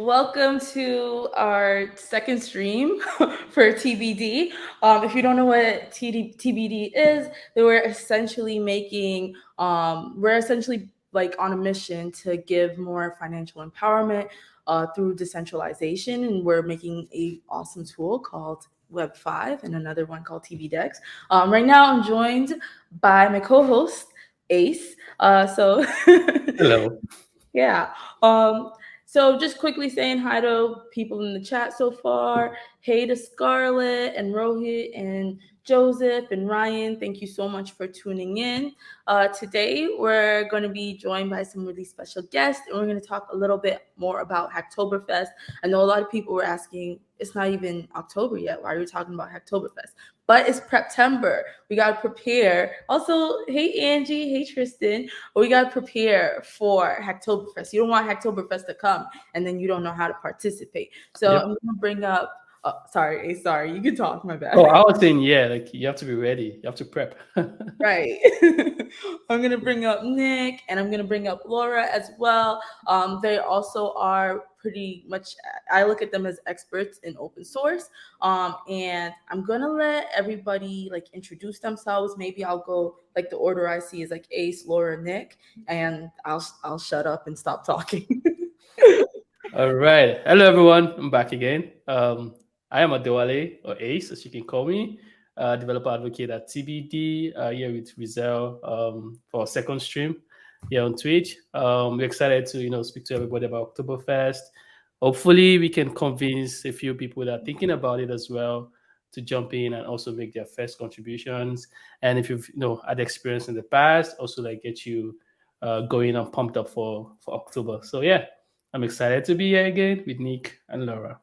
Welcome to our second stream for TBD. If you don't know what TBD is, then we're essentially like on a mission to give more financial empowerment through decentralization, and we're making a awesome tool called Web5 and another one called TBDex. Right now, I'm joined by my co-host Ace. Hello. Yeah. So just quickly saying hi to people in the chat so far. Hey to Scarlett and Rohit and Joseph and Ryan. Thank you so much for tuning in. Today we're going to be joined by some really special guests, and we're going to talk a little bit more about Hacktoberfest. I know a lot of people were asking, it's not even October yet. Why are you talking about Hacktoberfest? But it's Preptember. We got to prepare. Also, hey Angie, hey Tristan. We got to prepare for Hacktoberfest. You don't want Hacktoberfest to come and then you don't know how to participate. So Yep. I'm going to bring up, sorry, you can talk, my bad. Oh, I was saying, yeah, like you have to be ready. You have to prep. Right. I'm going to bring up Nick and I'm going to bring up Laura as well. They also are pretty much, I look at them as experts in open source. And I'm going to let everybody like introduce themselves. Maybe I'll go like the order I see is like Ace, Laura, Nick, and I'll shut up and stop talking. All right. Hello, everyone. I'm back again. I am Adewale, or Ace, as you can call me, developer advocate at TBD, here with Rizel for our second stream here on Twitch. We're excited to, speak to everybody about Oktoberfest. Hopefully, we can convince a few people that are thinking about it as well to jump in and also make their first contributions. And if you've, had experience in the past, also like get you going and pumped up for October. So yeah, I'm excited to be here again with Nick and Laura.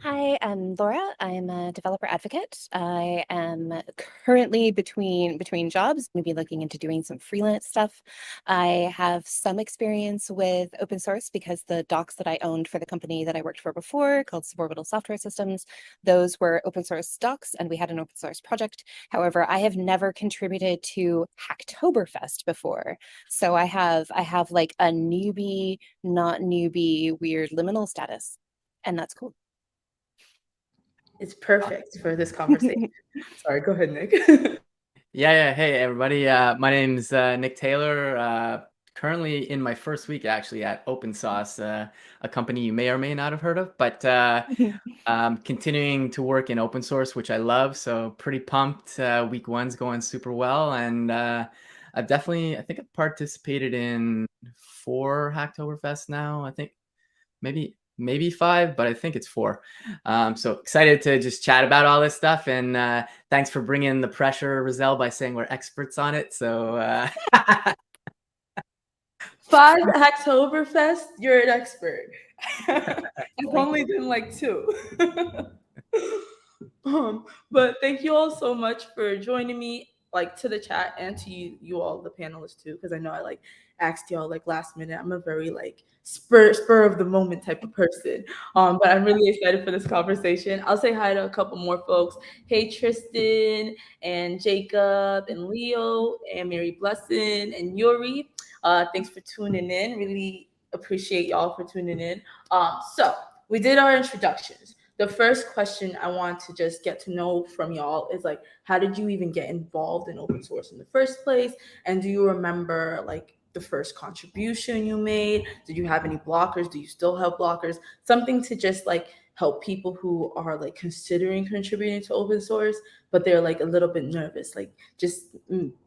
Hi, I'm Laura. I'm a developer advocate. I am currently between jobs, maybe looking into doing some freelance stuff. I have some experience with open source because the docs that I owned for the company that I worked for before, called Suborbital Software Systems, those were open source docs, and we had an open source project. However, I have never contributed to Hacktoberfest before, so I have like a newbie, not newbie, weird liminal status, and that's cool. It's perfect for this conversation. Sorry, go ahead, Nick. Yeah. Hey, everybody. My name's Nick Taylor. Currently in my first week, actually, at Open Sauce, a company you may or may not have heard of, but continuing to work in open source, which I love. So pretty pumped. Week one's going super well, and I think I've participated in 4 Hacktoberfest now. I think maybe 5, but I think it's 4. So excited to just chat about all this stuff, and thanks for bringing the pressure, Rizel, by saying we're experts on it. So 5 Hacktoberfest, you're an expert. I've only done like 2. But thank you all so much for joining me, like to the chat and to you all, the panelists too, because I know I like asked y'all like last minute. I'm a very like spur of the moment type of person. But I'm really excited for this conversation. I'll say hi to a couple more folks. Hey Tristan and Jacob and Leo and Mary Blessing and Yuri. Thanks for tuning in. Really appreciate y'all for tuning in. So we did our introductions. The first question I want to just get to know from y'all is like, how did you even get involved in open source in the first place? And do you remember like the first contribution you made? Did you have any blockers? Do you still have blockers? Something to just like help people who are like considering contributing to open source, but they're like a little bit nervous, like just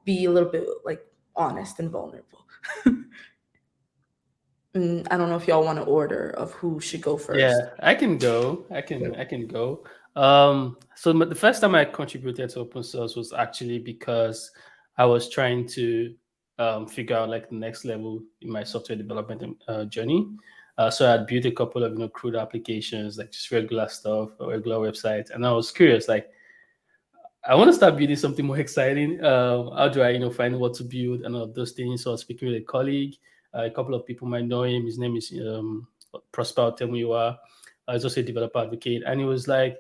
be a little bit like honest and vulnerable. I don't know if y'all want an order of who should go first. Yeah, I can go. I can go. So the first time I contributed to open source was actually because I was trying to figure out like the next level in my software development journey. So I had built a couple of crude applications, like just regular stuff, regular websites, and I was curious, like I want to start building something more exciting. How do I find what to build and all of those things? So I was speaking with a colleague. A couple of people might know him. His name is Prosper Temuiwa. He's also a developer advocate. And he was like,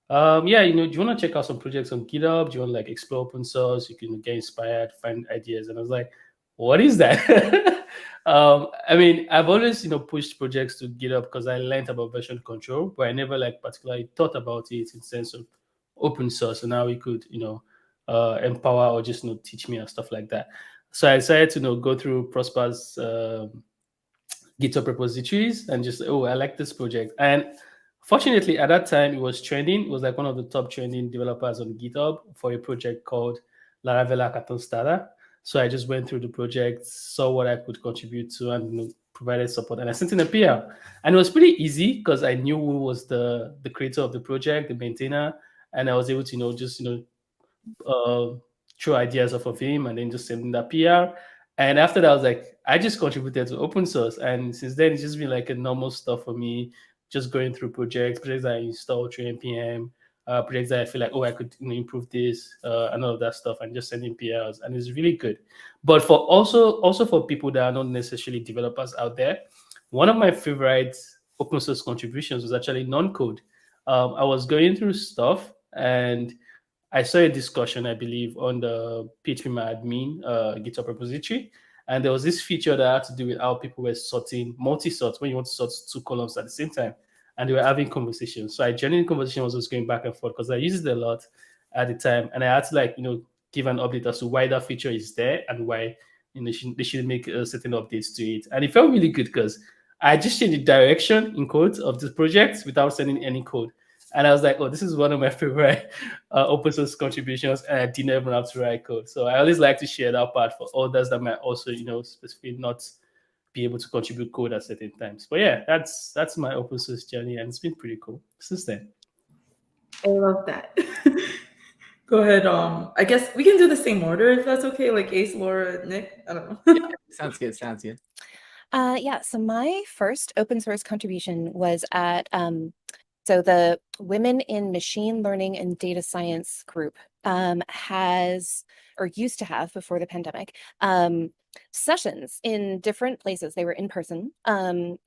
do you want to check out some projects on GitHub? Do you want to like explore open source? You can get inspired, find ideas. And I was like, what is that? I mean, I've always, pushed projects to GitHub because I learned about version control, but I never like particularly thought about it in sense of open source and how we could, empower or just, teach me and stuff like that. So I decided to, go through Prosper's GitHub repositories and just, oh, I like this project. And fortunately, at that time, it was trending. It was like one of the top trending developers on GitHub for a project called Laravel Hackathon Starter. So I just went through the project, saw what I could contribute to, and provided support. And I sent in a PR. And it was pretty easy because I knew who was the creator of the project, the maintainer, and I was able to, just throw ideas off of him and then just send him that PR. And after that, I was like, I just contributed to open source. And since then, it's just been like a normal stuff for me, just going through projects that I install through NPM, projects that I feel like, oh, I could improve this and all of that stuff, and just sending PRs. And it's really good. But for also for people that are not necessarily developers out there, one of my favorite open source contributions was actually non-code. I was going through stuff and I saw a discussion, I believe, on the PHP GitHub repository, and there was this feature that had to do with how people were sorting multi-sort when you want to sort two columns at the same time, and they were having conversations. So I genuinely conversation was just going back and forth because I used it a lot at the time, and I had to give an update as to why that feature is there and why they should make certain updates to it. And it felt really good because I just changed the direction in code of this project without sending any code. And I was like, oh, this is one of my favorite open source contributions, and I didn't even have to write code. So I always like to share that part for others that might also, specifically not be able to contribute code at certain times. But yeah, that's my open source journey, and it's been pretty cool since then. I love that. Go ahead. I guess we can do the same order if that's okay. Like Ace, Laura, Nick. I don't know. Yeah, sounds good. Sounds good. Yeah, so my first open source contribution was at so the Women in Machine Learning and Data Science group has, or used to have before the pandemic, sessions in different places. They were in person,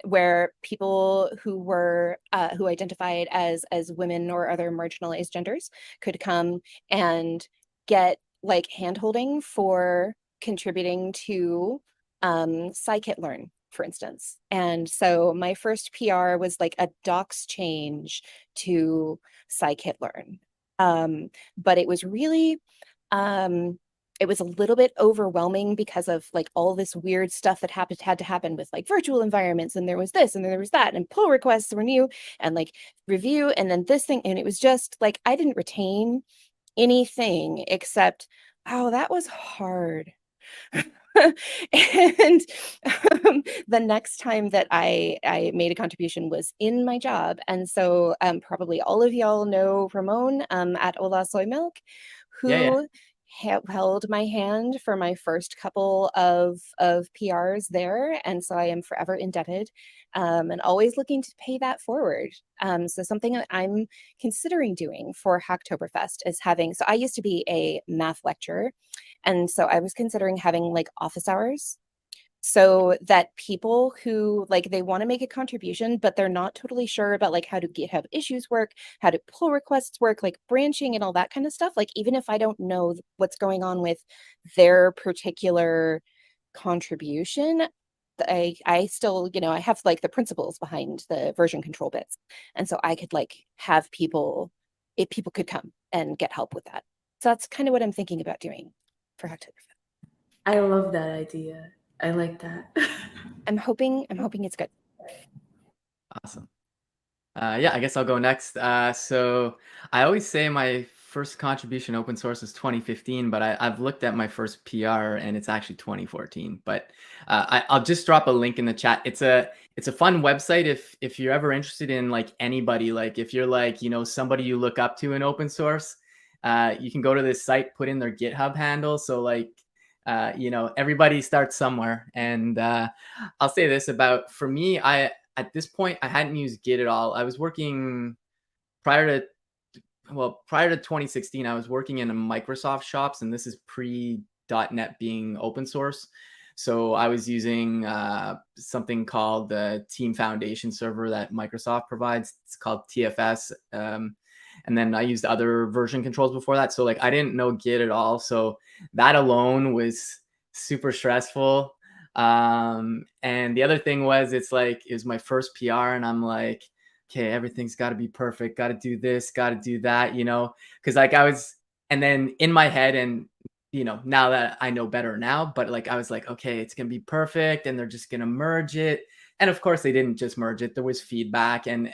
where people who were who identified as women or other marginalized genders could come and get like handholding for contributing to scikit-learn, for instance. And so my first PR was like a docs change to scikit-learn. But it was really, it was a little bit overwhelming because of like all this weird stuff that had to happen with like virtual environments, and there was this and there was that, and pull requests were new, and like review, and then this thing. And it was just like, I didn't retain anything except, oh, that was hard. And the next time that I made a contribution was in my job. And so probably all of y'all know Ramon at Hola Soy Milk, who held my hand for my first couple of PRs there. And so I am forever indebted, and always looking to pay that forward. So something that I'm considering doing for Hacktoberfest is having, so I used to be a math lecturer, and so I was considering having like office hours, so that people who like, they want to make a contribution, but they're not totally sure about like how do GitHub issues work, how do pull requests work, like branching and all that kind of stuff. Like, even if I don't know what's going on with their particular contribution, I still, I have like the principles behind the version control bits. And so I could like have people, if people could come and get help with that. So that's kind of what I'm thinking about doing for Hacktoberfest. I love that idea. I like that. I'm hoping it's good. Awesome. Yeah, I guess I'll go next. So I always say my first contribution open source is 2015, but I've looked at my first PR and it's actually 2014. But I'll just drop a link in the chat. It's a fun website if you're ever interested in like anybody, like if you're like, somebody you look up to in open source, you can go to this site, put in their GitHub handle. So like, everybody starts somewhere. And I'll say this about, for me, at this point, I hadn't used Git at all. I was working prior to 2016, I was working in a Microsoft shops, and this is pre.NET being open source. So I was using something called the Team Foundation server that Microsoft provides. It's called TFS. And then I used other version controls before that. So like, I didn't know Git at all. So that alone was super stressful. And the other thing was, it's like, it was my first PR, and I'm like, okay, everything's got to be perfect, got to do this, got to do that, because like I was, and then in my head, and now that I know better now, but like I was like, okay, it's gonna be perfect, and they're just gonna merge it. And of course, they didn't just merge it. There was feedback, and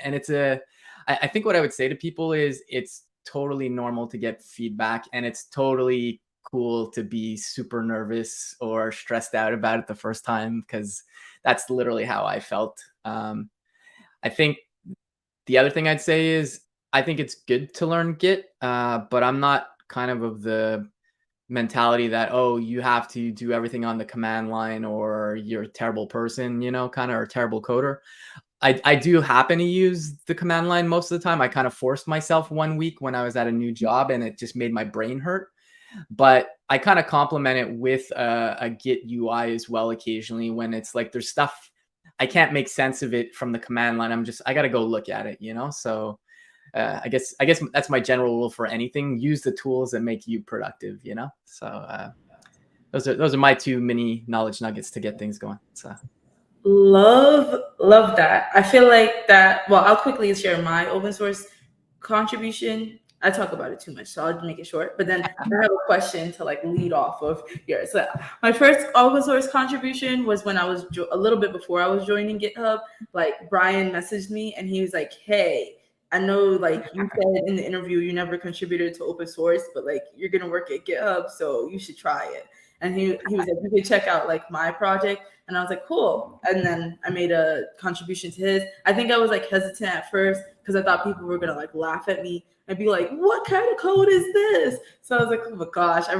I think what I would say to people is, it's totally normal to get feedback, and it's totally cool to be super nervous or stressed out about it the first time, because that's literally how I felt. I think the other thing I'd say is, I think it's good to learn Git, but I'm not kind of the mentality that, oh, you have to do everything on the command line or you're a terrible person, kind of, or a terrible coder. I do happen to use the command line most of the time. I kind of forced myself one week when I was at a new job, and it just made my brain hurt. But I kind of complement it with a Git UI as well occasionally, when it's like there's stuff I can't make sense of it from the command line. I got to go look at it, So I guess that's my general rule for anything. Use the tools that make you productive, So those are my two mini knowledge nuggets to get things going. So love that. I feel like that. Well, I'll quickly share my open source contribution. I talk about it too much, so I'll make it short. But then I have a question to like lead off of yours. So my first open source contribution was when I was a little bit before I was joining GitHub. Like Brian messaged me and he was like, "Hey, I know like you said in the interview you never contributed to open source, but like you're gonna work at GitHub, so you should try it." And he was like, "You can check out like my project." And I was like, cool. And then I made a contribution to his. I think I was like hesitant at first because I thought people were gonna like laugh at me and be like, what kind of code is this? So I was like, oh my gosh, I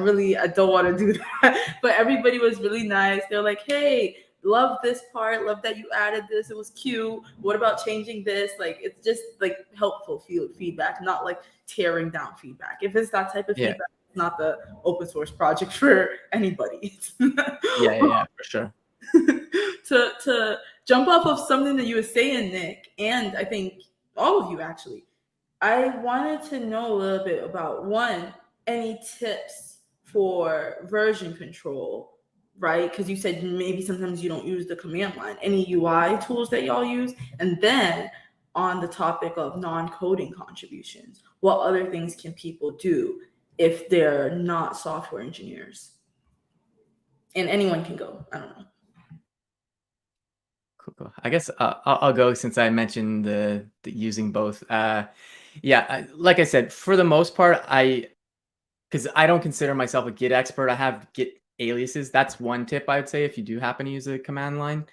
don't want to do that. But everybody was really nice. They're like, hey, love this part, love that you added this. It was cute. What about changing this? Like, it's just like helpful feedback, not like tearing down feedback. If it's that type of feedback, it's not the open source project for anybody. yeah, for sure. to jump off of something that you were saying, Nick, and I think all of you actually, I wanted to know a little bit about any tips for version control, right? Because you said maybe sometimes you don't use the command line. Any UI tools that y'all use? And then on the topic of non-coding contributions, what other things can people do if they're not software engineers? And anyone can go. I don't know. Cool. I guess I'll go, since I mentioned the using both. Like I said, for the most part, because I don't consider myself a Git expert. I have Git aliases. That's one tip I would say if you do happen to use a command line.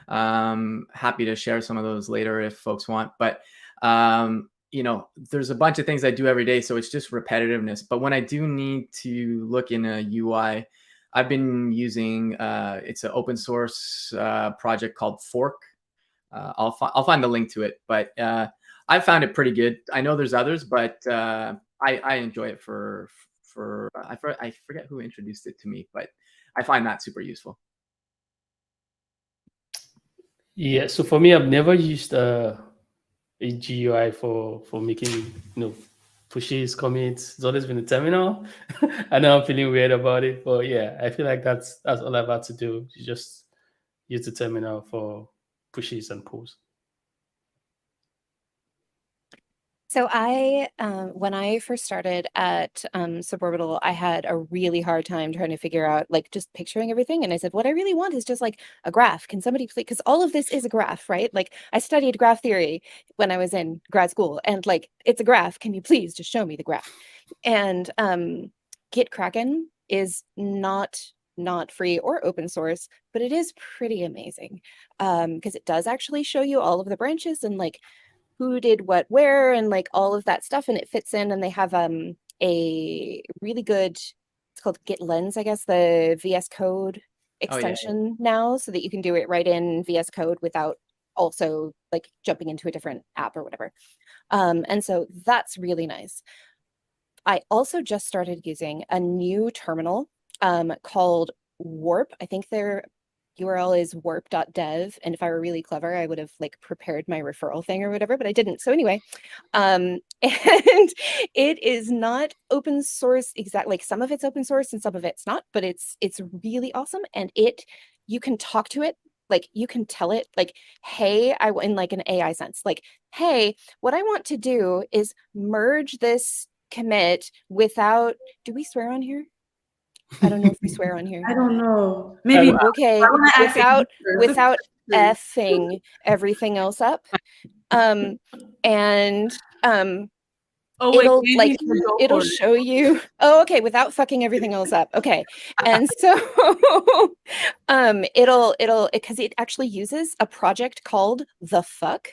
Happy to share some of those later if folks want. But there's a bunch of things I do every day, so it's just repetitiveness. But when I do need to look in a UI, I've been using it's an open source project called Fork. I'll find the link to it, but I found it pretty good. I know there's others, but I enjoy it for I forget who introduced it to me, but I find that super useful. Yeah, so for me, I've never used a GUI for making pushes, commits. It's always been a terminal. I know I'm feeling weird about it, but yeah, I feel like that's all I've had to do. You just use the terminal for pushes and pulls. So when I first started at Suborbital, I had a really hard time trying to figure out, like, just picturing everything. And I said, what I really want is just like a graph. Can somebody please? Because all of this is a graph, right? Like, I studied graph theory when I was in grad school, and like, it's a graph. Can you please just show me the graph? And Git Kraken is not free or open source, but it is pretty amazing because it does actually show you all of the branches and like who did what where and like all of that stuff, and it fits in. And they have a really good, it's called Git Lens, I guess, the VS Code extension now, so that you can do it right in VS Code without also like jumping into a different app or whatever. And so that's really nice. I also just started using a new terminal called Warp. I think they're URL is warp.dev, and if I were really clever, I would have like prepared my referral thing or whatever, but I didn't. So anyway, and it is not open source exactly. Like some of it's open source and some of it's not, but it's really awesome, and you can talk to it. Like you can tell it like, hey, in like an AI sense, like, hey, what I want to do is merge this commit without, do we swear on here? I don't know if we swear on here. I don't know. Maybe Okay, without effing everything else up. And Oh wait, it'll maybe like you go it'll for it. show you, oh okay, without fucking everything else up. Okay. And so it'll because it actually uses a project called The Fuck.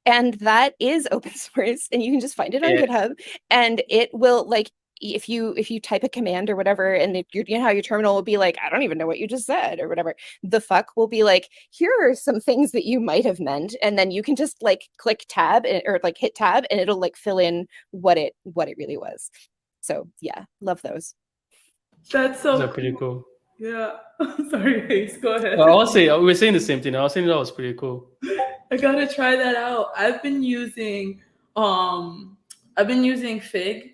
And that is open source, and you can just find it on GitHub, and it will like, if you type a command or whatever, and you know how your terminal will be like, I don't even know what you just said or whatever, The Fuck will be like, here are some things that you might have meant, and then you can just like click tab or like hit tab, and it'll like fill in what it really was. So yeah, love those. That's so Those are pretty cool. Yeah. Go ahead. I was saying, we were saying the same thing. I was saying that was pretty cool. I gotta try that out. I've been using Fig.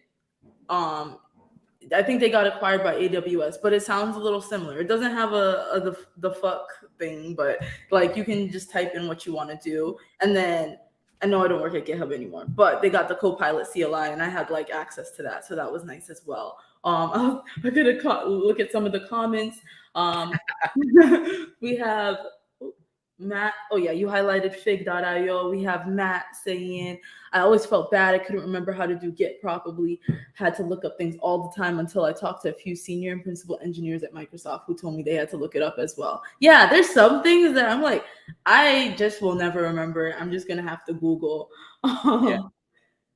I think they got acquired by AWS, but it sounds a little similar. It doesn't have the fuck thing, but like you can just type in what you want to do, and then I know I don't work at GitHub anymore, but they got the Copilot CLI, and I had like access to that, so that was nice as well. I'm gonna look at some of the comments. We have Matt. Oh yeah, you highlighted fig.io. We have Matt saying, I always felt bad. I couldn't remember how to do Git properly. Had to look up things all the time until I talked to a few senior and principal engineers at Microsoft who told me they had to look it up as well. Yeah, there's some things that I'm like, I just will never remember it. I'm just gonna have to Google. Yeah.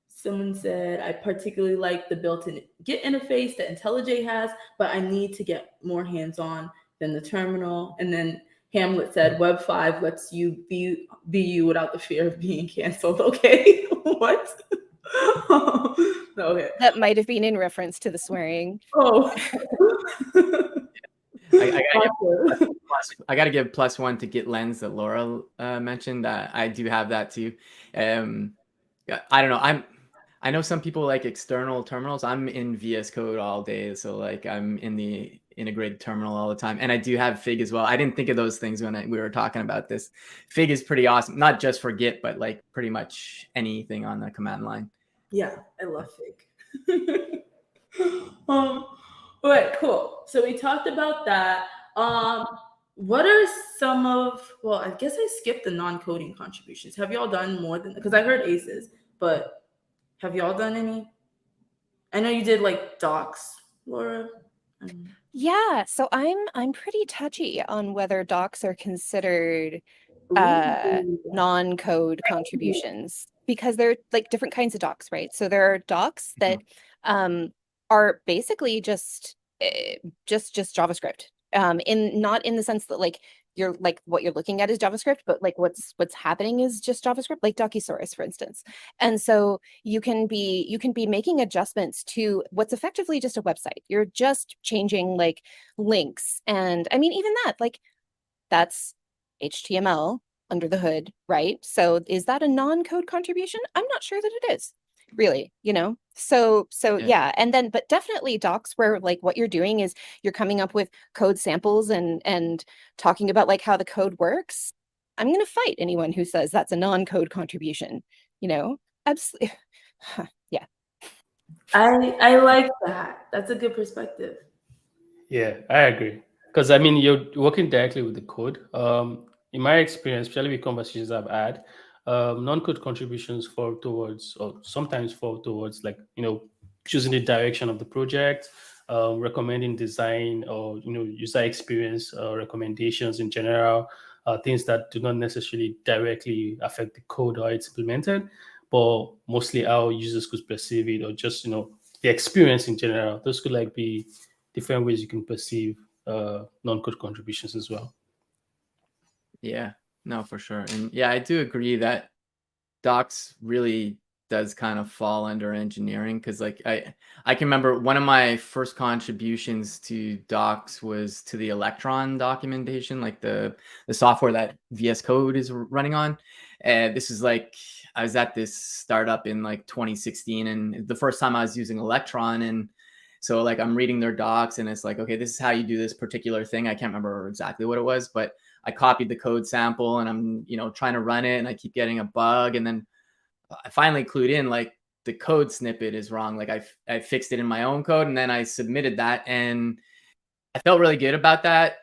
Someone said, I particularly like the built-in Git interface that IntelliJ has, but I need to get more hands-on than the terminal. And then Hamlet said, Web 5 lets you be you without the fear of being canceled. Okay, what? Okay. That might have been in reference to the swearing. Oh. I gotta give +1 to Git Lens that Laura mentioned. I do have that too. I don't know. I know some people like external terminals. I'm in VS Code all day, so like I'm in the integrated terminal all the time, and I do have Fig as well. I didn't think of those things when we were talking about this. Fig is pretty awesome, not just for Git, but like pretty much anything on the command line. Yeah, I love Fig. All right, cool. So we talked about that. What are some of? Well, I guess I skipped the non-coding contributions. Have y'all done more than? Because I heard ACEs, but have y'all done any? I know you did like docs, Laura. Yeah, so I'm pretty touchy on whether docs are considered non-code contributions, because they're like different kinds of docs, right? So there are docs that are basically just JavaScript. Not in the sense that like you're like what you're looking at is JavaScript, but like what's happening is just JavaScript, like Docusaurus, for instance. And so you can be making adjustments to what's effectively just a website. You're just changing like links, and I mean even that, like that's HTML under the hood, right? So is that a non-code contribution? I'm not sure that it is, really, you know? So yeah. And then, but definitely docs where like what you're doing is you're coming up with code samples and talking about like how the code works. I'm going to fight anyone who says that's a non-code contribution, you know? Absolutely. Yeah. I like that. That's a good perspective. Yeah, I agree. Because I mean, you're working directly with the code. In my experience, especially with conversations I've had, non-code contributions fall towards, or sometimes fall towards, like choosing the direction of the project, recommending design, or user experience recommendations in general, things that do not necessarily directly affect the code or it's implemented, but mostly how users could perceive it, or just the experience in general. Those could like be different ways you can perceive non-code contributions as well. Yeah, no, for sure. And yeah, I do agree that docs really does kind of fall under engineering, because like I can remember one of my first contributions to docs was to the Electron documentation, like the software that VS Code is running on. And this is like, I was at this startup in like 2016, and the first time I was using Electron. And so like I'm reading their docs, and it's like, okay, this is how you do this particular thing. I can't remember exactly what it was, but I copied the code sample, and I'm, trying to run it, and I keep getting a bug. And then I finally clued in, like, the code snippet is wrong. Like I fixed it in my own code, and then I submitted that, and I felt really good about that.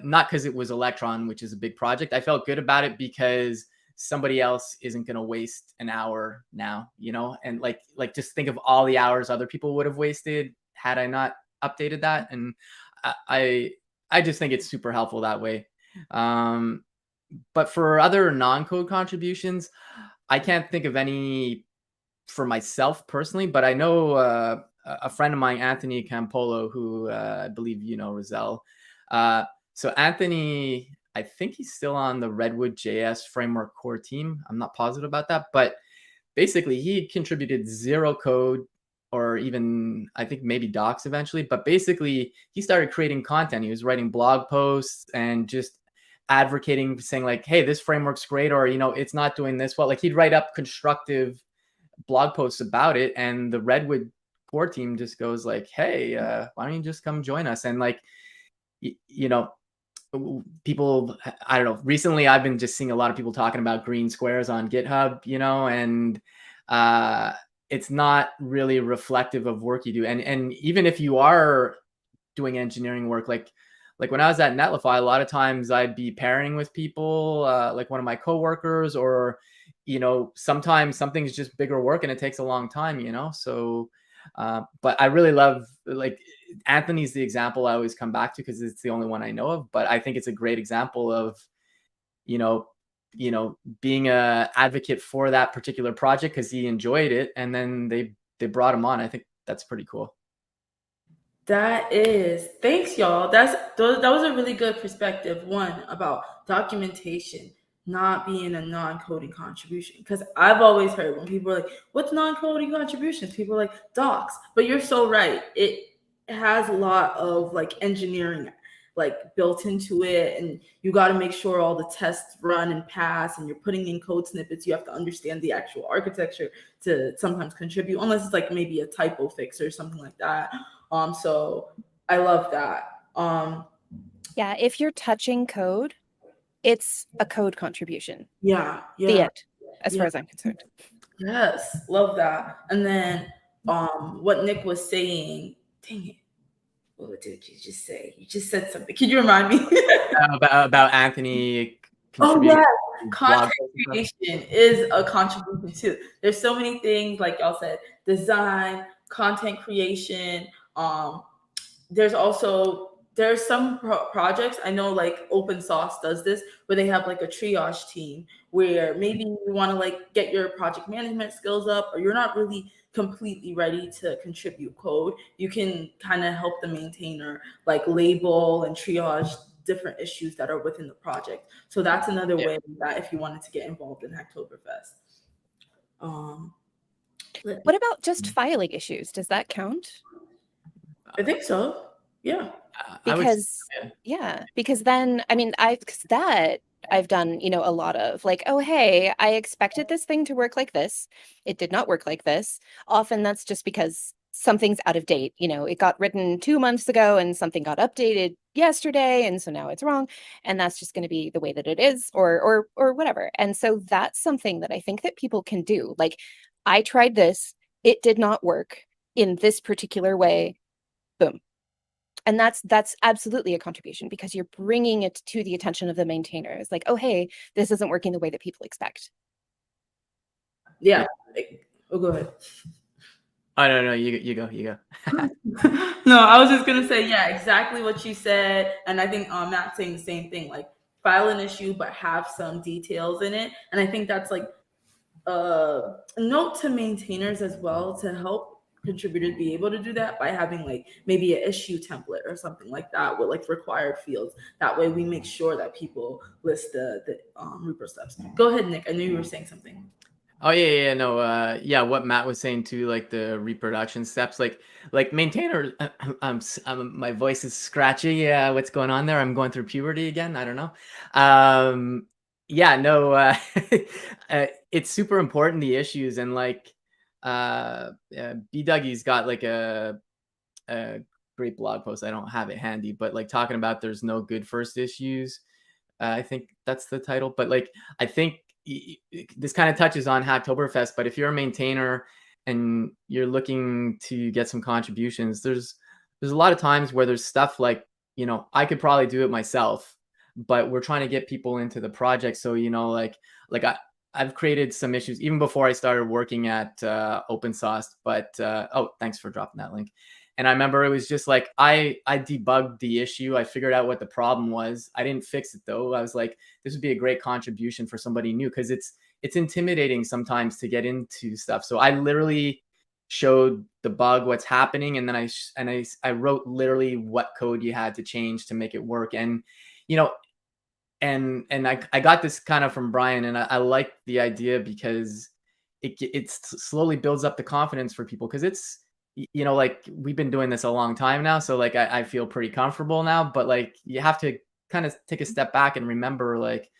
Not because it was Electron, which is a big project. I felt good about it because somebody else isn't going to waste an hour now, and like just think of all the hours other people would have wasted had I not updated that. And I just think it's super helpful that way. But for other non-code contributions, I can't think of any for myself personally, but I know a friend of mine, Anthony Campolo, who I believe Rizel. So Anthony, I think he's still on the Redwood JS framework core team. I'm not positive about that, but basically he contributed zero code, or even I think maybe docs eventually. But basically he started creating content. He was writing blog posts and just advocating, saying like, hey, this framework's great, or it's not doing this well. Like he'd write up constructive blog posts about it, and the Redwood core team just goes like, hey, why don't you just come join us? And like, people, I don't know, recently I've been just seeing a lot of people talking about green squares on GitHub, and it's not really reflective of work you do. And even if you are doing engineering work, like when I was at Netlify, a lot of times I'd be pairing with people, like one of my coworkers, or sometimes something's just bigger work and it takes a long time, so but I really love, like, Anthony's the example I always come back to because it's the only one I know of. But I think it's a great example of being a advocate for that particular project because he enjoyed it, and then they brought him on. I think that's pretty cool. Thanks, y'all. That was a really good perspective. One, about documentation not being a non-coding contribution, because I've always heard when people are like, what's non-coding contributions, people are like, docs. But you're so right, it has a lot of like engineering like built into it, and you got to make sure all the tests run and pass, and you're putting in code snippets. You have to understand the actual architecture to sometimes contribute, unless it's like maybe a typo fix or something like that. So I love that. Yeah, if you're touching code, it's a code contribution. Yeah. The end, as far as I'm concerned. Yes, love that. And then what Nick was saying, dang it, what did you just say? You just said something. Can you remind me? about Anthony. Oh yeah, content creation is a contribution too. There's so many things, like y'all said, design, content creation. There's some projects I know, like Open Source does this, where they have like a triage team where maybe you want to like get your project management skills up, or you're not really completely ready to contribute code. You can kind of help the maintainer like label and triage different issues that are within the project. So that's another way that if you wanted to get involved in Hacktoberfest. What about just filing issues? Does that count? I think so. Yeah. Because because then, I mean, I've done, a lot of like, oh, hey, I expected this thing to work like this. It did not work like this. Often that's just because something's out of date. It got written 2 months ago and something got updated yesterday, and so now it's wrong. And that's just going to be the way that it is, or whatever. And so that's something that I think that people can do. Like, I tried this, it did not work in this particular way. Boom. And that's absolutely a contribution, because you're bringing it to the attention of the maintainer. It's like, oh, hey, this isn't working the way that people expect. Yeah. Oh, go ahead. Oh, no, you go. No, I was just gonna say, yeah, exactly what you said. And I think Matt's saying the same thing, like file an issue, but have some details in it. And I think that's like a note to maintainers as well, to help contributors be able to do that by having like maybe an issue template or something like that with like required fields. That way we make sure that people list the repo steps. Go ahead, Nick. I knew you were saying something. Oh yeah, no, yeah. What Matt was saying too, like the reproduction steps, like maintainer. My voice is scratchy. Yeah, what's going on there? I'm going through puberty again. I don't know. Yeah, no. It's super important, the issues, and like, B Dougie's got like a great blog post. I don't have it handy, but like talking about there's no good first issues. I think that's the title. But like, I think this kind of touches on Hacktoberfest. But if you're a maintainer and you're looking to get some contributions, there's a lot of times where there's stuff like, I could probably do it myself, but we're trying to get people into the project. So like I've created some issues even before I started working at Open Source. But oh, thanks for dropping that link. And I remember it was just like I debugged the issue. I figured out what the problem was. I didn't fix it though. I was like, this would be a great contribution for somebody new, because it's intimidating sometimes to get into stuff. So I literally showed the bug, what's happening, and then I wrote literally what code you had to change to make it work. And and I got this kind of from Brian, and I like the idea because it slowly builds up the confidence for people, because it's, like we've been doing this a long time now, so like I feel pretty comfortable now. But like you have to kind of take a step back and remember, like,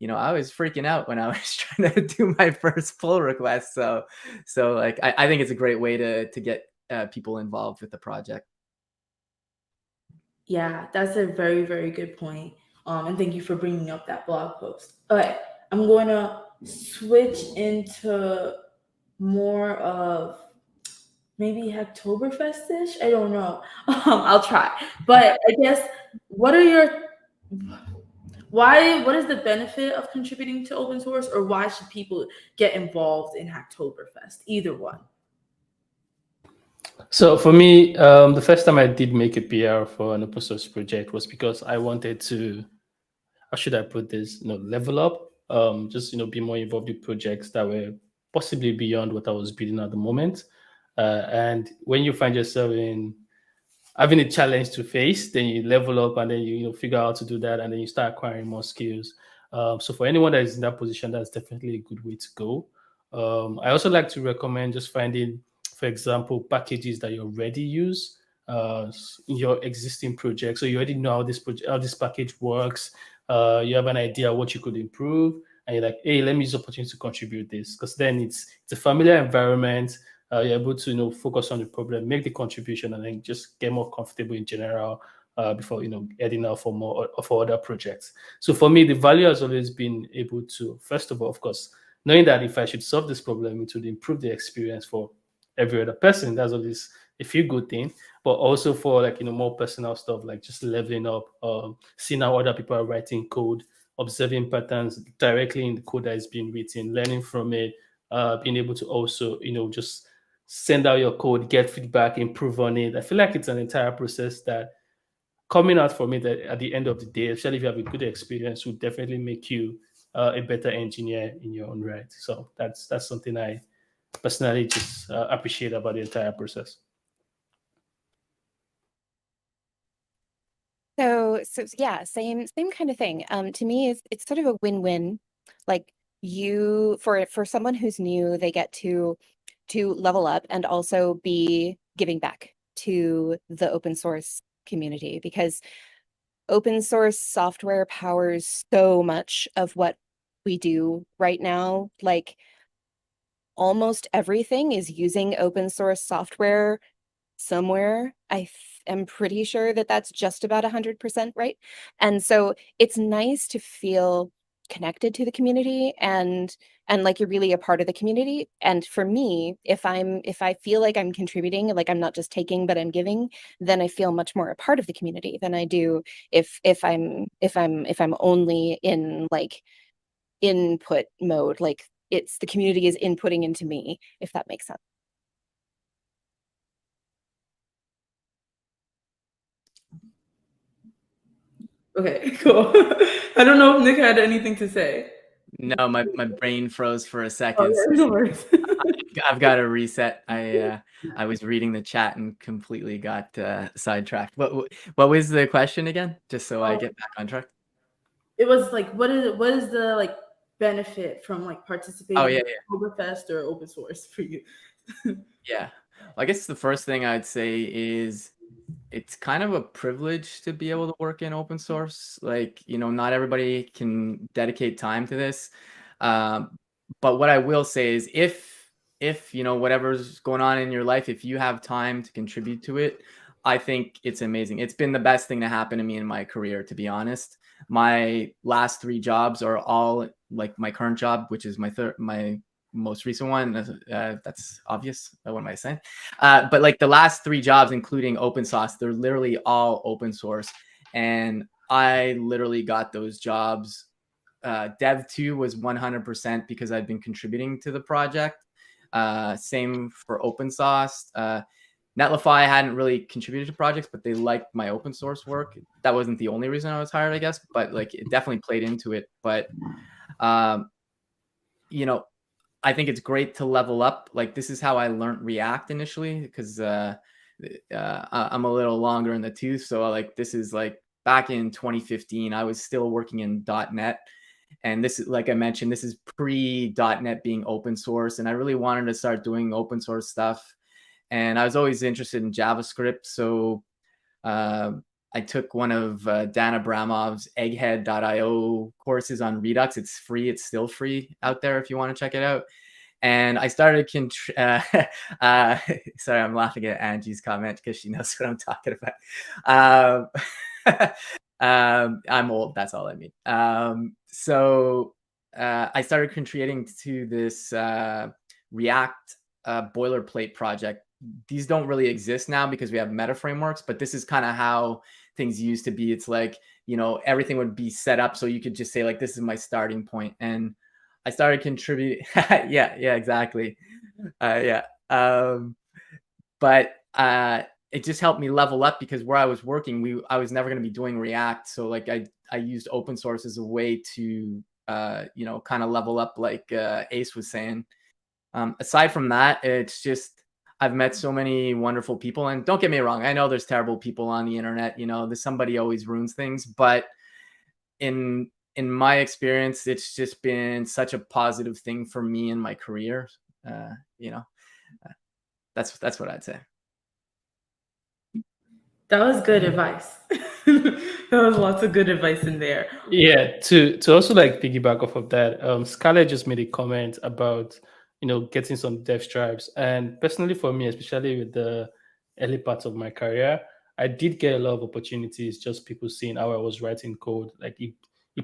I was freaking out when I was trying to do my first pull request. So like I think it's a great way to get people involved with the project. Yeah, that's a very, very good point. And thank you for bringing up that blog post. Okay, I'm going to switch into more of maybe Hacktoberfest-ish. I don't know. I'll try. But I guess, what is the benefit of contributing to open source, or why should people get involved in Hacktoberfest? Either one. So for me, the first time I did make a PR for an open source project was because I wanted to, how should I put this, level up, just, be more involved in projects that were possibly beyond what I was building at the moment. And when you find yourself in having a challenge to face, then you level up, and then you figure out how to do that, and then you start acquiring more skills. So for anyone that is in that position, that's definitely a good way to go. I also like to recommend just finding, for example, packages that you already use in your existing project. So you already know how this package works. You have an idea what you could improve, and you're like, hey, let me use the opportunity to contribute this, because then it's a familiar environment. You're able to focus on the problem, make the contribution, and then just get more comfortable in general before heading out for other projects. So for me, the value has always been able to, first of all, of course, knowing that if I should solve this problem, it would improve the experience for every other person. That's always a feel good thing. But also for like more personal stuff, like just leveling up, seeing how other people are writing code, observing patterns directly in the code that is being written, learning from it, being able to also just send out your code, get feedback, improve on it. I feel like it's an entire process that coming out from it at the end of the day, especially if you have a good experience, will definitely make you a better engineer in your own right. So that's something I personally just appreciate about the entire process. So yeah, same kind of thing. To me, it's sort of a win-win. Like for someone who's new, they get to level up and also be giving back to the open source community, because open source software powers so much of what we do right now. Like almost everything is using open source software somewhere. I am pretty sure that that's just about 100% right. And so it's nice to feel connected to the community and like you're really a part of the community. And for me, if I feel like I'm contributing, like I'm not just taking but I'm giving, then I feel much more a part of the community than I do if I'm only in like input mode. Like it's the community is inputting into me, if that makes sense. Okay, cool. I don't know if Nick had anything to say. No, my brain froze for a second. Oh, yeah, no worries. I've got to reset. I was reading the chat and completely got sidetracked. What was the question again? Just so I get back on track. It was like, what is the like benefit from like participating Oh, yeah, in Hacktoberfest or open source for you? yeah. I guess the first thing I'd say is it's kind of a privilege to be able to work in open source. Like, not everybody can dedicate time to this. Um, but what I will say is if whatever's going on in your life, if you have time to contribute to it, I think it's amazing. It's been the best thing to happen to me in my career, to be honest. My last 3 jobs are all like my current job, which is my most recent one. That's obvious. What am I saying? But like the last 3 jobs, including open source, they're literally all open source. And I literally got those jobs. Dev 2 was 100% because I've been contributing to the project. Same for open source. Netlify hadn't really contributed to projects, but they liked my open source work. That wasn't the only reason I was hired, I guess, but like it definitely played into it. But I think it's great to level up. Like this is how I learned React initially, because I'm a little longer in the tooth. So like this is like back in 2015, I was still working in .NET. And this is, like I mentioned, this is pre.NET being open source. And I really wanted to start doing open source stuff. And I was always interested in JavaScript. So I took one of Dan Abramov's egghead.io courses on Redux. It's free. It's still free out there if you want to check it out. And I started, sorry, I'm laughing at Angie's comment because she knows what I'm talking about. I'm old. That's all I mean. So I started contributing to this React boilerplate project. These don't really exist now because we have meta frameworks, but this is kind of how things used to be. It's like, everything would be set up so you could just say like, this is my starting point. And I started contributing. yeah, exactly. But it just helped me level up because where I was working, I was never going to be doing React. So like I used open source as a way to, kind of level up, like Ace was saying. Aside from that, it's just, I've met so many wonderful people. And don't get me wrong, I know there's terrible people on the internet. There's somebody always ruins things. But in my experience, it's just been such a positive thing for me in my career. That's what I'd say. That was good advice. There was lots of good advice in there. Yeah, to also like piggyback off of that, Scarlett just made a comment about getting some dev stripes, and personally for me, especially with the early parts of my career, I did get a lot of opportunities. Just people seeing how I was writing code, like it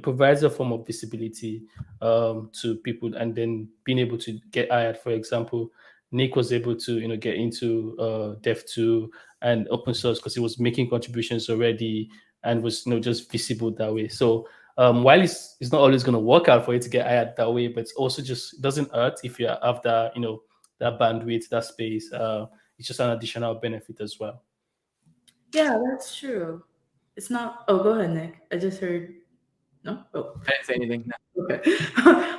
provides a form of visibility to people, and then being able to get hired. For example, Nick was able to get into Dev 2 and open source because he was making contributions already and was just visible that way. So while it's not always going to work out for you to get hired that way, but it's also just doesn't hurt if you have that that bandwidth, that space. It's just an additional benefit as well. Yeah, that's true. It's not. Oh, go ahead, Nick. I just heard. No. Oh. I didn't say anything. No. Okay.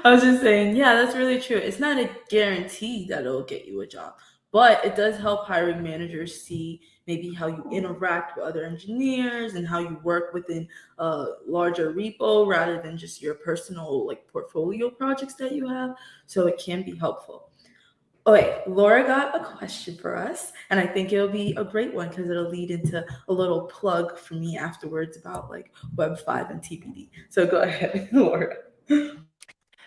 I was just saying, yeah, that's really true. It's not a guarantee that it'll get you a job, but it does help hiring managers see maybe how you interact with other engineers and how you work within a larger repo rather than just your personal like portfolio projects that you have. So it can be helpful. Okay, Laura got a question for us, and I think it'll be a great one because it'll lead into a little plug for me afterwards about like Web 5 and TPD. So go ahead, Laura.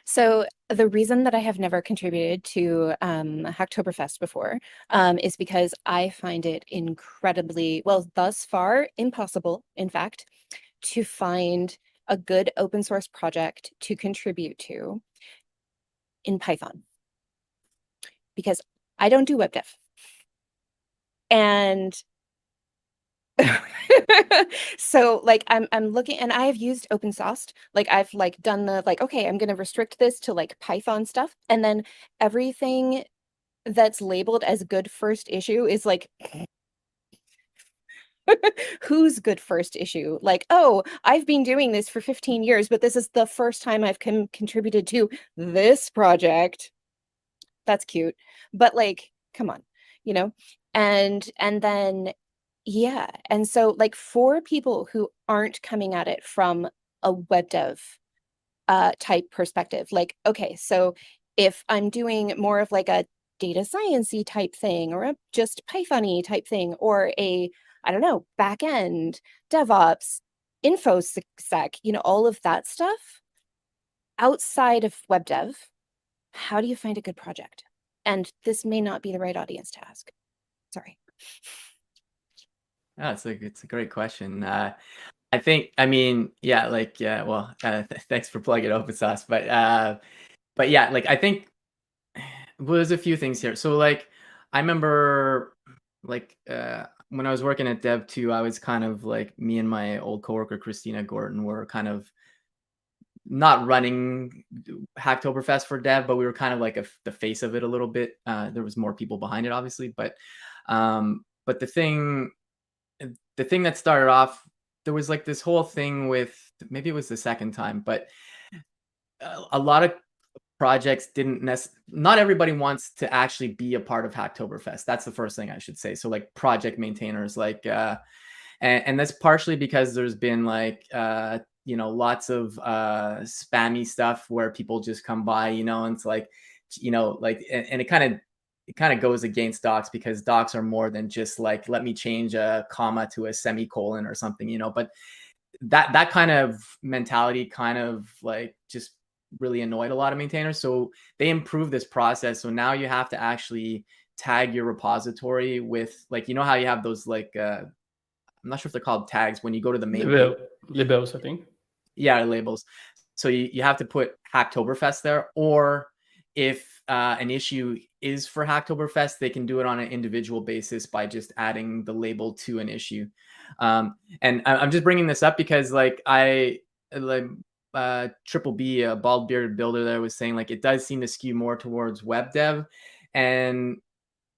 So the reason that I have never contributed to Hacktoberfest before is because I find it incredibly, well, thus far, impossible, in fact, to find a good open source project to contribute to in Python. Because I don't do web dev. And so like I'm looking, and I have used open source. Like I've like done the like, okay, I'm gonna restrict this to like Python stuff. And then everything that's labeled as good first issue is like whose good first issue? Like, oh, I've been doing this for 15 years, but this is the first time I've contributed to this project. That's cute, but like, come on, and then yeah, and so like for people who aren't coming at it from a web dev type perspective. Like, okay, so if I'm doing more of like a data science-y type thing, or a just Python-y type thing, or a, I don't know, back-end, DevOps, InfoSec, all of that stuff, outside of web dev, how do you find a good project? And this may not be the right audience to ask. Sorry. Yeah, it's a great question. I mean, yeah, like, yeah, well, thanks for plugging open source, but yeah, like, I think there's a few things here. So, like, I remember, like, when I was working at Dev2, I was kind of like, me and my old coworker Christina Gordon were kind of not running Hacktoberfest for Dev, but we were kind of like the face of it a little bit. There was more people behind it, obviously, but the thing that started off, there was like this whole thing with, maybe it was the second time, but a lot of projects not everybody wants to actually be a part of Hacktoberfest. That's the first thing I should say. So like project maintainers, like and that's partially because there's been like lots of spammy stuff where people just come by, and it's like, like, and it kind of goes against docs, because docs are more than just like, let me change a comma to a semicolon or something, but that kind of mentality kind of like just really annoyed a lot of maintainers. So they improved this process. So now you have to actually tag your repository with, like, how you have those, like, I'm not sure if they're called tags when you go to the main labels, I think. Yeah, labels. So you have to put Hacktoberfest there, or if an issue is for Hacktoberfest, they can do it on an individual basis by just adding the label to an issue. And I'm just bringing this up because, like, Triple B, a bald bearded builder there, was saying, like, it does seem to skew more towards web dev, and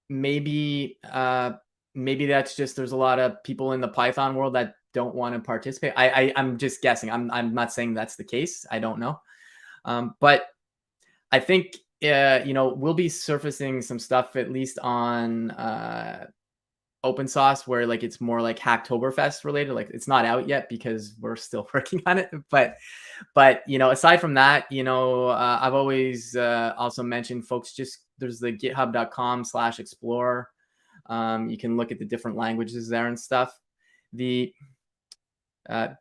maybe that's just, there's a lot of people in the Python world that don't want to participate. I'm just guessing. I'm not saying that's the case. I don't know. But I think we'll be surfacing some stuff, at least on open source, where like it's more like Hacktoberfest related. Like, it's not out yet because we're still working on it. But aside from that, I've always also mentioned, folks, just, there's the github.com/explore. You can look at the different languages there and stuff. The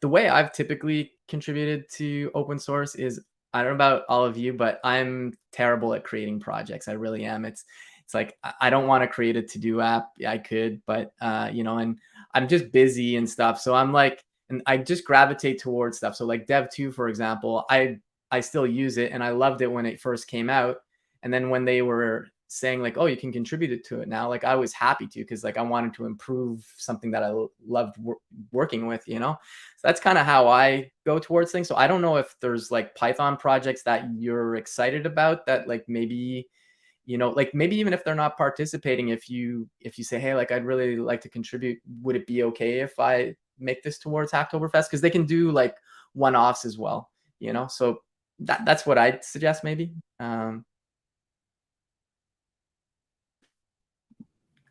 way I've typically contributed to open source is, I don't know about all of you, but I'm terrible at creating projects. I really am. It's like, I don't want to create a to-do app. I could, but and I'm just busy and stuff. So I'm like, and I just gravitate towards stuff. So like Dev2, for example, I still use it, and I loved it when it first came out. And then when they were saying like, oh, you can contribute to it now, like, I was happy to, because like I wanted to improve something that I loved working with, So that's kind of how I go towards things. So I don't know if there's like Python projects that you're excited about, that like maybe, like maybe even if they're not participating, if you say, hey, like, I'd really like to contribute, would it be okay if I make this towards Hacktoberfest? Because they can do like one-offs as well, So that's what I'd suggest, maybe.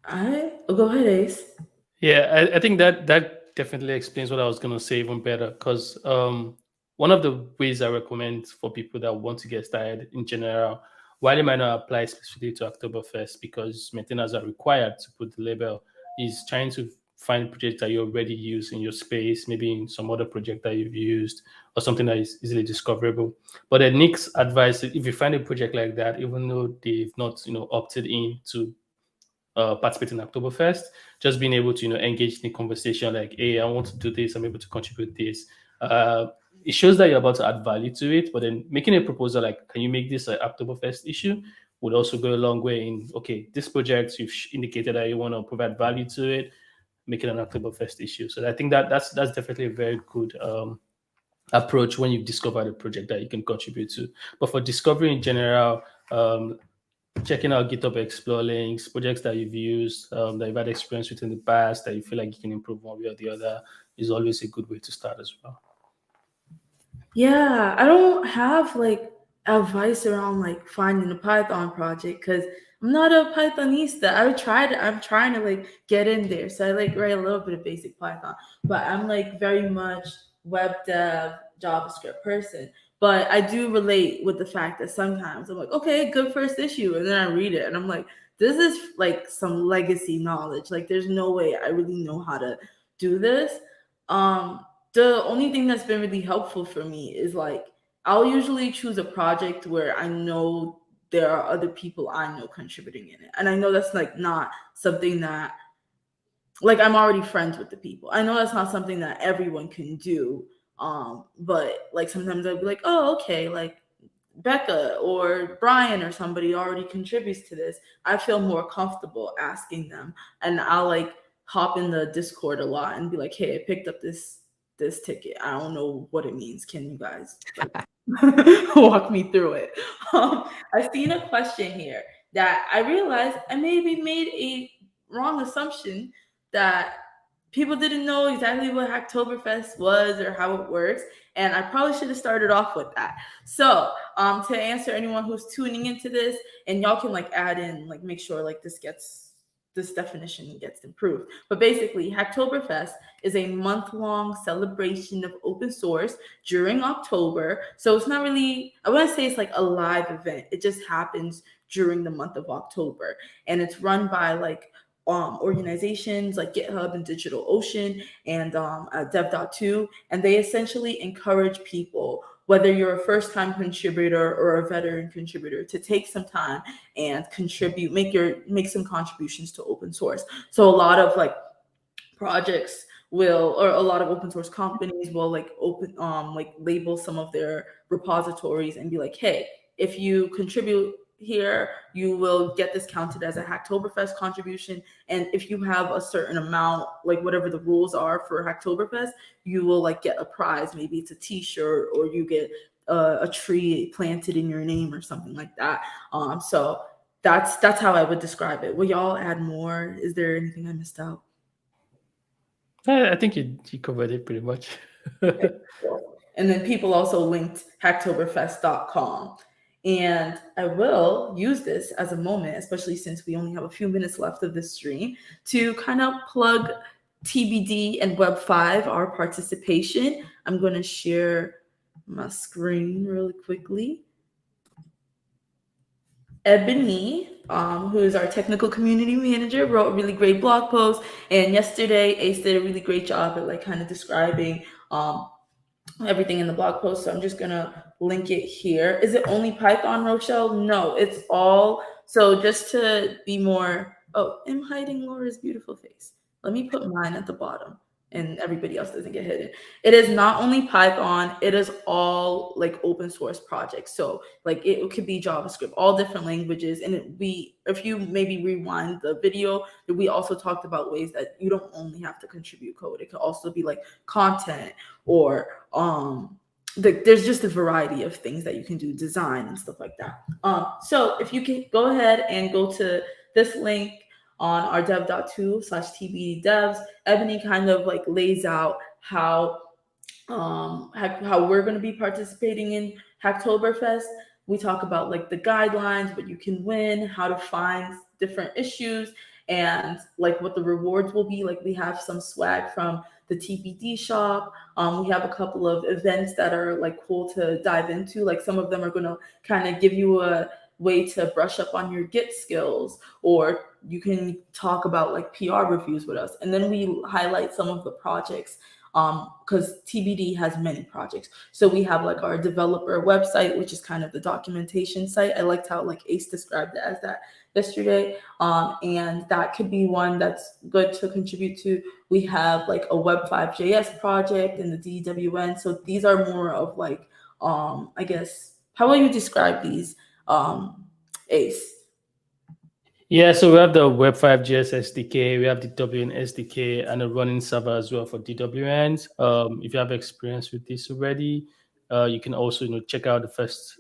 Go ahead, Ace. Yeah, I think that definitely explains what I was going to say even better, because one of the ways I recommend for people that want to get started in general, while it might not apply specifically to Oktoberfest, because maintainers are required to put the label, is trying to find projects that you already use in your space, maybe in some other project that you've used, or something that is easily discoverable. But then Nick's advice, if you find a project like that, even though they've not opted in to participate in Oktoberfest, just being able to engage in the conversation, like, hey, I want to do this, I'm able to contribute this. It shows that you're about to add value to it, but then making a proposal like, can you make this an Oktoberfest issue, would also go a long way in, okay, this project, you've indicated that you want to provide value to it, make it an Oktoberfest issue. So I think that's definitely a very good approach when you've discovered a project that you can contribute to. But for discovery in general, checking out GitHub Explore links, projects that you've used, that you've had experience with in the past, that you feel like you can improve one way or the other, is always a good way to start as well. Yeah, I don't have like advice around like finding a Python project, because I'm not a Pythonista. I'm trying to like get in there. So I like write a little bit of basic Python, but I'm like very much web dev, JavaScript person. But I do relate with the fact that sometimes I'm like, okay, good first issue. And then I read it and I'm like, this is like some legacy knowledge. Like there's no way I really know how to do this. The only thing that's been really helpful for me is like, I'll usually choose a project where I know there are other people I know contributing in it. And I know that's like not something that, like, I'm already friends with the people. I know that's not something that everyone can do. But like sometimes I'd be like, oh, okay, like Becca or Brian or somebody already contributes to this. I feel more comfortable asking them. And I'll like hop in the Discord a lot and be like, hey, I picked up this ticket. I don't know what it means. Can you guys like walk me through it? I've seen a question here that I realized I maybe made a wrong assumption that people didn't know exactly what Hacktoberfest was or how it works. And I probably should have started off with that. So to answer anyone who's tuning into this, and y'all can like add in, like make sure like this definition gets improved. But basically, Hacktoberfest is a month-long celebration of open source during October. So it's not really, I wouldn't say it's like a live event. It just happens during the month of October. And it's run by like organizations like GitHub and DigitalOcean and Dev.to, and they essentially encourage people, whether you're a first-time contributor or a veteran contributor, to take some time and contribute, make some contributions to open source. So a lot of like projects will, or a lot of open source companies will like label some of their repositories and be like, hey, if you contribute here, you will get this counted as a Hacktoberfest contribution. And if you have a certain amount, like whatever the rules are for Hacktoberfest, you will like get a prize. Maybe it's a t-shirt or you get a tree planted in your name or something like that. So that's how I would describe it. Will y'all add more? Is there anything I missed out? I think you covered it pretty much. Okay, cool. And then people also linked hacktoberfest.com. And I will use this as a moment, especially since we only have a few minutes left of this stream, to kind of plug TBD and Web 5, our participation. I'm going to share my screen really quickly. Ebony, who is our technical community manager, wrote a really great blog post. And yesterday, Ace did a really great job at like kind of describing everything in the blog post. So I'm just gonna link it here. Is it only Python, Rochelle? No, it's all. So just to be more, oh, I'm hiding Laura's beautiful face. Let me put mine at the bottom and everybody else doesn't get hidden. It is not only Python, it is all like open source projects. So like it could be JavaScript, all different languages. And if you maybe rewind the video, we also talked about ways that you don't only have to contribute code. It could also be like content or there's just a variety of things that you can do, design and stuff like that. So if you can go ahead and go to this link on our dev.to/tbddevs, Ebony kind of like lays out how we're going to be participating in Hacktoberfest. We talk about like the guidelines, what you can win, how to find different issues, and like what the rewards will be. Like we have some swag from the TPD shop. We have a couple of events that are like cool to dive into. Like some of them are going to kind of give you a way to brush up on your Git skills, or you can talk about like PR reviews with us. And then we highlight some of the projects because TBD has many projects. So we have like our developer website, which is kind of the documentation site. I liked how like Ace described it as that yesterday. And that could be one that's good to contribute to. We have like a Web5.js project and the DWN. So these are more of like, I guess, how will you describe these, Ace? Yeah, so we have the Web5.js SDK, we have the WN SDK, and a running server as well for DWNs. If you have experience with this already, you can also check out the first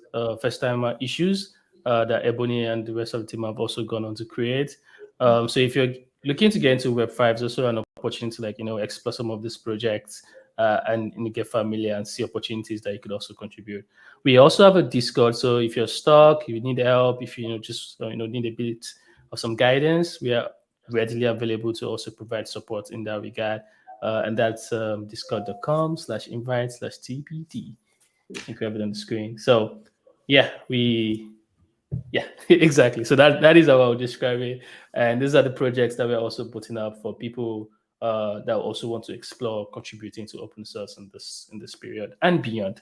time issues that Ebony and the rest of the team have also gone on to create. So if you're looking to get into Web5, it's also an opportunity to like explore some of these projects and get familiar and see opportunities that you could also contribute. We also have a Discord, so if you're stuck, if you need help, if you just need a bit of some guidance, we are readily available to also provide support in that regard. And that's discord.com/invite/tpt. I think we have it on the screen. So yeah, exactly. So that is how I would describe it. And these are the projects that we're also putting up for people that also want to explore contributing to open source in this period and beyond.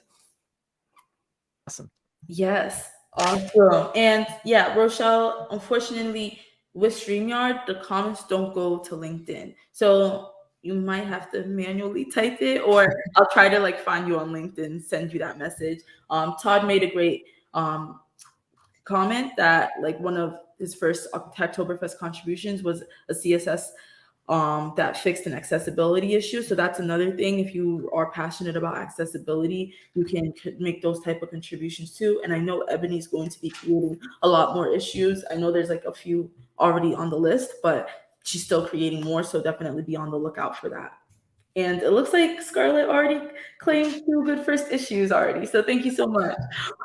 Awesome. Yes, awesome. And yeah, Rochelle, unfortunately, with StreamYard, the comments don't go to LinkedIn. So you might have to manually type it, or I'll try to like find you on LinkedIn, send you that message. Todd made a great comment that like one of his first Hacktoberfest contributions was a CSS that fixed an accessibility issue. So that's another thing. If you are passionate about accessibility, you can make those type of contributions too. And I know Ebony's going to be creating a lot more issues. I know there's like a few already on the list, but she's still creating more. So definitely be on the lookout for that. And it looks like Scarlett already claimed 2 good first issues already. So thank you so much.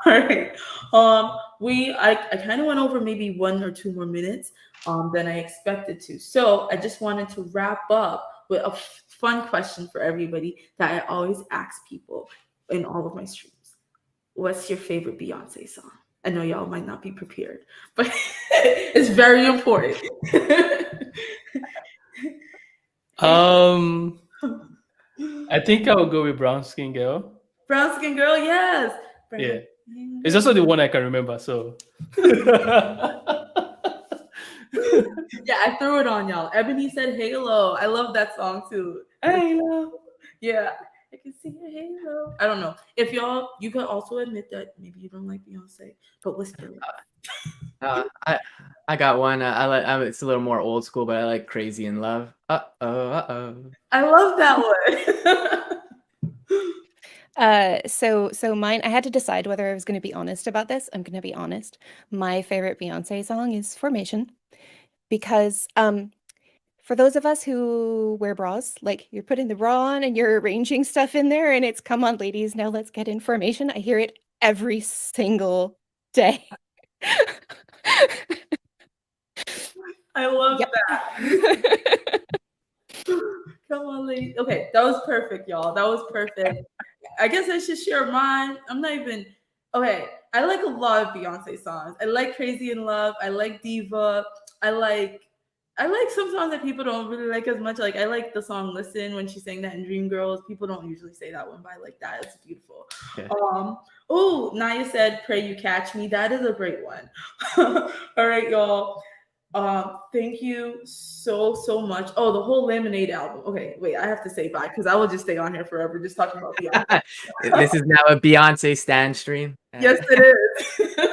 All right. I kind of went over maybe 1 or 2 more minutes than I expected to. So I just wanted to wrap up with a fun question for everybody that I always ask people in all of my streams. What's your favorite Beyonce song? I know y'all might not be prepared, but it's very important. I think I will go with Brown Skin Girl. Brown Skin Girl, yes. Yeah. It's also the one I can remember, so. Yeah, I threw it on y'all. Ebony said Halo. I love that song too. Halo. Yeah, I can see your halo. I don't know. If you could also admit that maybe you don't like Beyonce, but whisper it. I got one. I like. It's a little more old school, but I like "Crazy in Love." I love that one. So mine. I had to decide whether I was going to be honest about this. I'm going to be honest. My favorite Beyonce song is "Formation," because for those of us who wear bras, like you're putting the bra on and you're arranging stuff in there, and it's "Come on, ladies, now let's get in formation." I hear it every single day. I love that. Come on, ladies. Okay, that was perfect, y'all. That was perfect. I guess I should share mine. I'm not even okay. I like a lot of Beyonce songs. I like "Crazy in Love." I like "Diva." I like some songs that people don't really like as much. Like I like the song "Listen" when she sang that in Dreamgirls. People don't usually say that one, but I like that. It's beautiful. Okay. Oh, Naya said "Pray You Catch Me." That is a great one. All right, y'all. Thank you so much. Oh, the whole Lemonade album. Okay, wait, I have to say bye because I will just stay on here forever just talking about Beyonce. This is now a Beyonce stan stream. Yes, it is.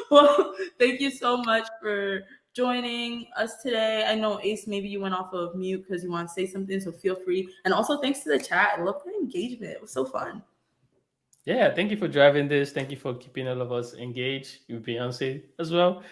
Well, thank you so much for joining us today. I know Ace, maybe you went off of mute because you want to say something, so feel free. And also thanks to the chat. I love the engagement. It was so fun. Yeah, thank you for driving this. Thank you for keeping all of us engaged with Beyonce as well.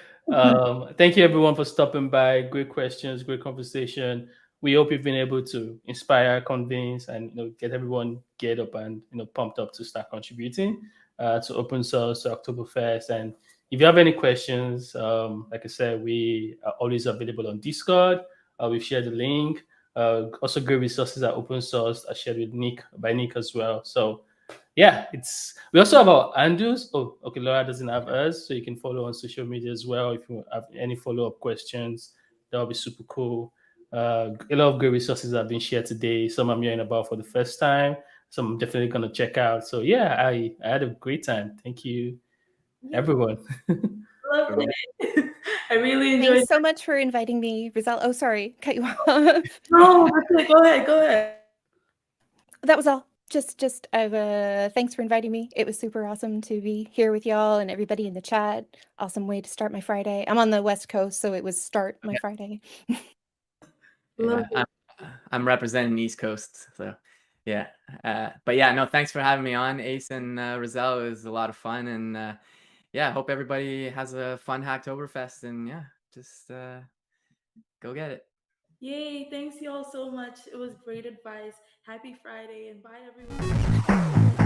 Thank you everyone for stopping by. Great questions, great conversation. We hope you've been able to inspire, convince, and get everyone geared up and pumped up to start contributing to open source, to Hacktoberfest. And if you have any questions, like I said, we are always available on Discord. We've shared the link. Also, great resources are open source are shared with Nick as well. So yeah, we also have our handles. Oh, okay, Laura doesn't have us, so you can follow on social media as well. If you have any follow-up questions, that would be super cool. A lot of great resources have been shared today. Some I'm hearing about for the first time. Some I'm definitely gonna check out. So yeah, I had a great time. Thank you, everyone. Love it. I really enjoyed. Thanks so much for inviting me, Rizel. Oh, sorry, cut you off. No, that's it. Go ahead. That was all. Just thanks for inviting me. It was super awesome to be here with y'all and everybody in the chat. Awesome way to start my Friday. I'm on the West Coast, so it was start my Friday. Yeah, I'm representing East Coast, so yeah. But yeah, no, thanks for having me on, Ace and Rizel. It was a lot of fun, and yeah, hope everybody has a fun Hacktoberfest, and yeah, just go get it. Yay, thanks y'all so much. It was great advice. Happy Friday and bye everyone.